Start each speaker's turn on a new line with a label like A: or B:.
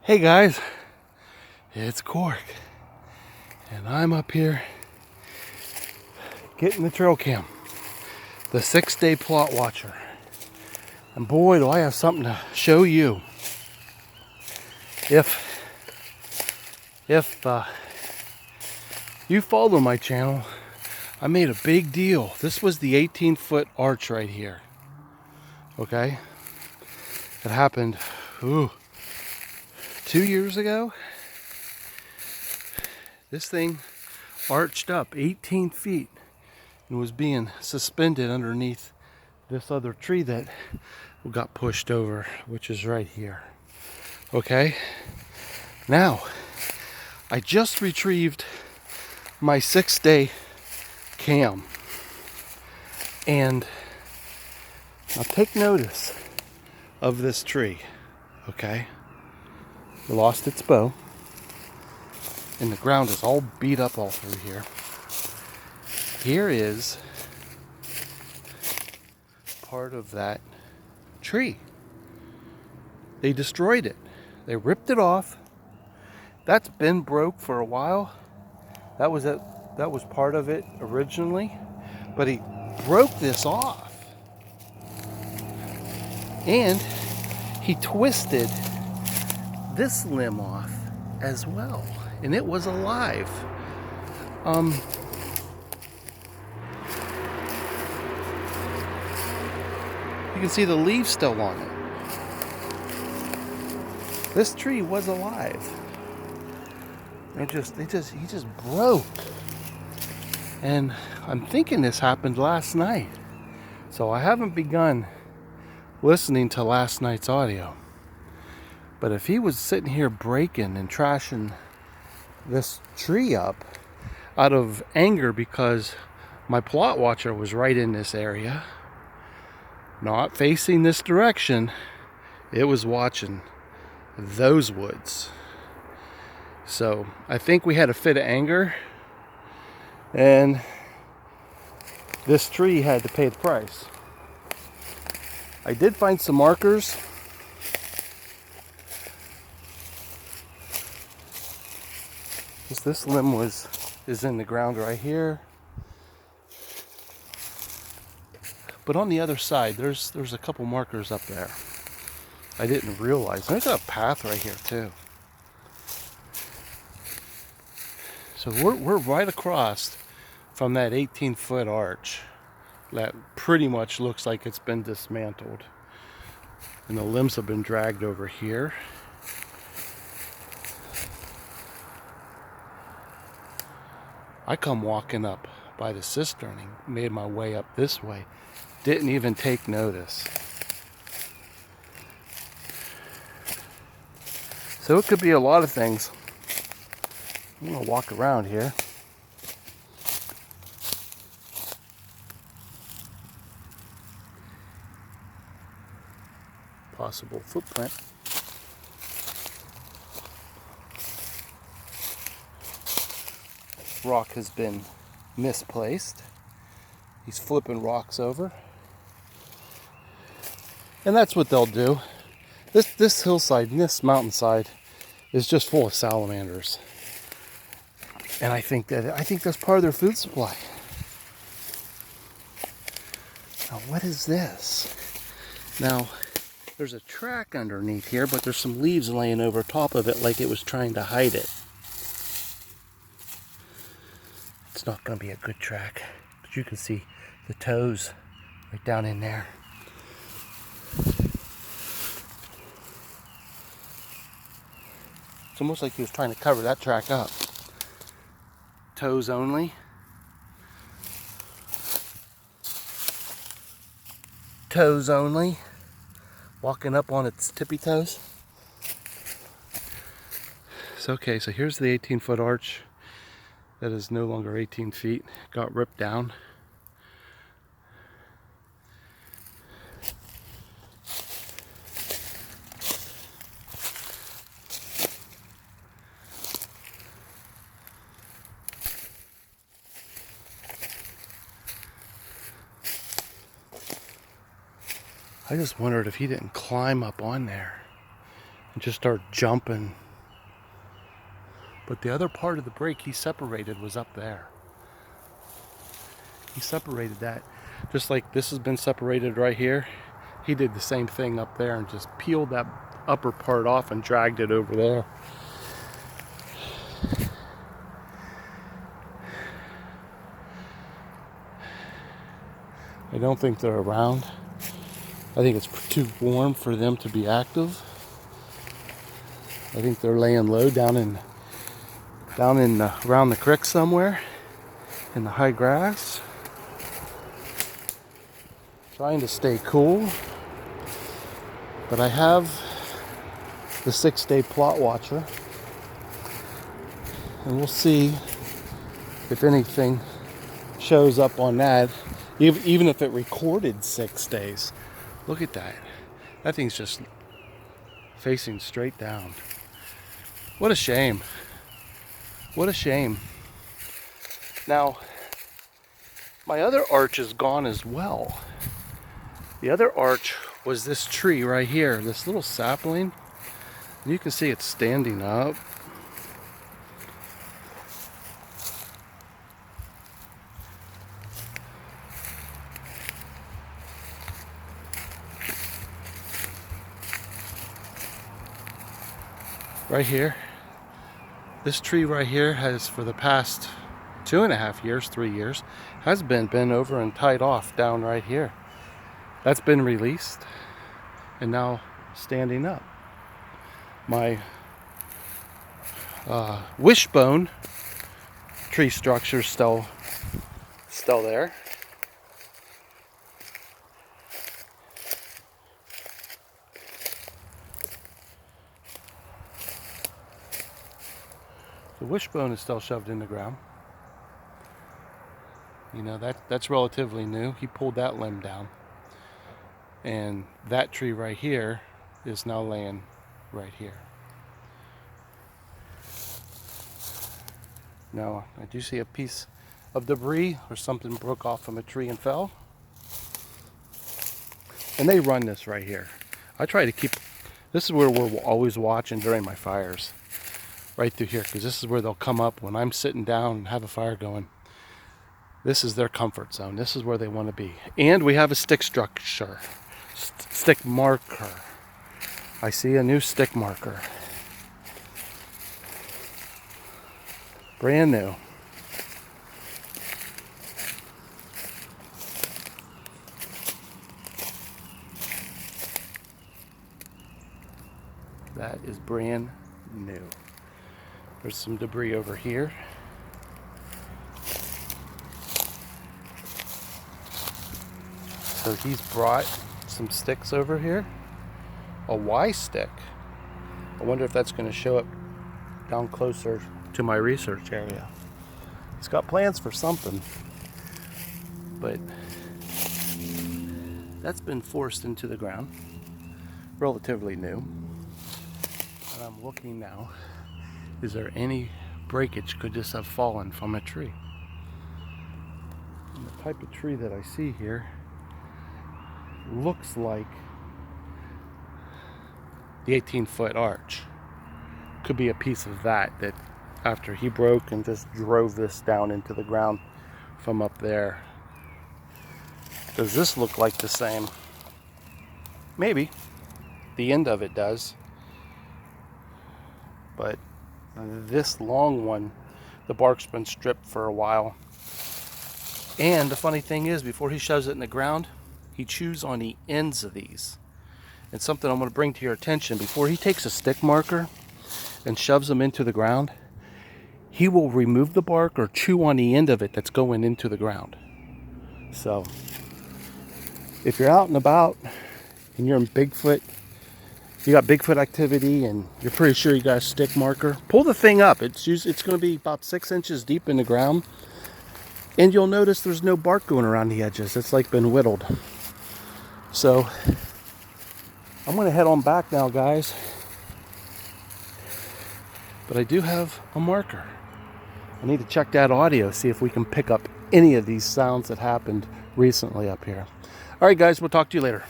A: Hey guys, it's Cork, and I'm up here getting the trail cam, the 6-day plot watcher. And boy, do I have something to show you. If you follow my channel, I made a big deal. This was the 18-foot arch right here. Okay? It happened 2 years ago. This thing arched up 18 feet and was being suspended underneath this other tree that got pushed over, which is right here. Okay? Now, I just retrieved my 6-day cam. And now take notice of this tree. Okay? It lost its bow. And the ground is all beat up all through here. Here is part of that tree. They destroyed it. They ripped it off. That's been broke for a while. That was part of it originally, but he broke this off. And he twisted this limb off as well, and it was alive. You can see the leaves still on it. This tree was alive. He just broke. And I'm thinking this happened last night. So I haven't begun listening to last night's audio. But if he was sitting here breaking and trashing this tree up out of anger because my plot watcher was right in this area, not facing this direction, it was watching those woods. So I think we had a fit of anger, and this tree had to pay the price. I did find some markers. This limb is in the ground right here. But on the other side, there's a couple markers up there. I didn't realize. There's a path right here too. So we're right across from that 18-foot arch that pretty much looks like it's been dismantled. And the limbs have been dragged over here. I come walking up by the cistern and made my way up this way. Didn't even take notice. So it could be a lot of things. I'm gonna walk around here. Possible footprint. Rock has been misplaced. He's flipping rocks over. And that's what they'll do. This hillside and this mountainside is just full of salamanders. And I think that's part of their food supply. Now what is this? Now there's a track underneath here, but there's some leaves laying over top of it like it was trying to hide it. It's not going to be a good track, but you can see the toes right down in there. It's almost like he was trying to cover that track up. Toes only. Toes only. Walking up on its tippy toes. So okay, so here's the 18-foot arch that is no longer 18 feet. Got ripped down. I just wondered if he didn't climb up on there and just start jumping. But the other part of the break he separated was up there. He separated that. Just like this has been separated right here, he did the same thing up there and just peeled that upper part off and dragged it over there. I don't think they're around. I think it's too warm for them to be active. I think they're laying low down in around the creek somewhere in the high grass, trying to stay cool. But I have the 6-day plot watcher, and we'll see if anything shows up on that, even if it recorded 6 days. Look at that. That thing's just facing straight down. What a shame. What a shame. Now, my other arch is gone as well. The other arch was this tree right here, this little sapling. You can see it's standing up. Right here. This tree right here has, for the past 2.5 years, 3 years, has been bent over and tied off down right here. That's been released and now standing up. My wishbone tree structure still there. The wishbone is still shoved in the ground. You know, that's relatively new. He pulled that limb down. And that tree right here is now laying right here. Now, I do see a piece of debris or something broke off from a tree and fell. And they run this right here. I try to keep, this is where we're always watching during my fires. Right through here, because this is where they'll come up when I'm sitting down and have a fire going. This is their comfort zone. This is where they want to be. And we have a stick structure, stick marker. I see a new stick marker. Brand new. That is brand new. There's some debris over here. So he's brought some sticks over here. A Y stick. I wonder if that's going to show up down closer to my research area. He's got plans for something. But that's been forced into the ground. Relatively new. And I'm looking now. Is there any breakage could just have fallen from a tree? And the type of tree that I see here looks like the 18-foot arch. Could be a piece of that after he broke and just drove this down into the ground from up there. Does this look like the same? Maybe. The end of it does. But this long one, the bark's been stripped for a while. And the funny thing is, before he shoves it in the ground, he chews on the ends of these. And something I'm going to bring to your attention, before he takes a stick marker and shoves them into the ground, he will remove the bark or chew on the end of it that's going into the ground. So, if you're out and about and you're in Bigfoot, you got Bigfoot activity and you're pretty sure you got a stick marker, pull the thing up. It's going to be about 6 inches deep in the ground. And you'll notice there's no bark going around the edges. It's like been whittled. So, I'm going to head on back now, guys. But I do have a marker. I need to check that audio, see if we can pick up any of these sounds that happened recently up here. All right, guys, we'll talk to you later.